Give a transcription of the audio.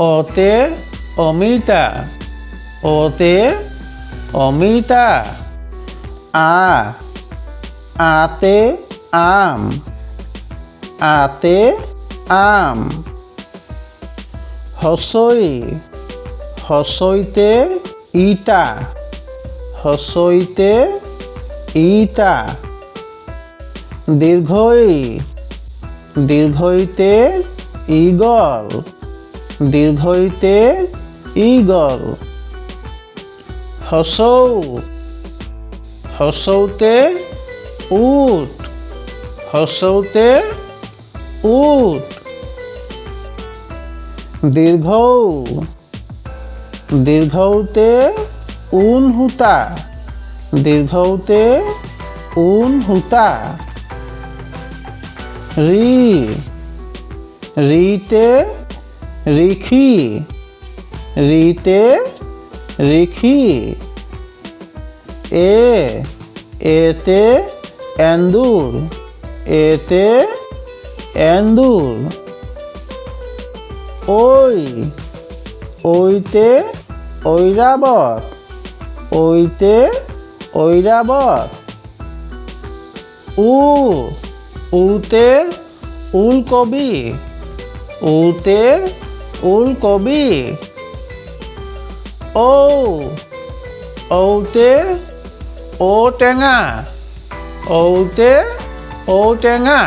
অতে অমিতা অতে অমিতা আতে আম আতে আম হচৈতে ইটা হচৈতে ইটা দীর্ঘইতে ঈগল দীর্ঘইতে ঈগল হচৌতে উট হচৌতে উট দীর্ঘৌতে ঊন সূতা দীর্ঘৌতে ঊন সূতা ঋতে ঋষি ঋতে ঋষি এতে এন্দুর এতে এন্দুর ওইতে ঐরাবত ওইতে ঐরাবত উতে উলকবি উতে উলকবি ঔতে ঔটেঙা ঔতে ঔটেঙা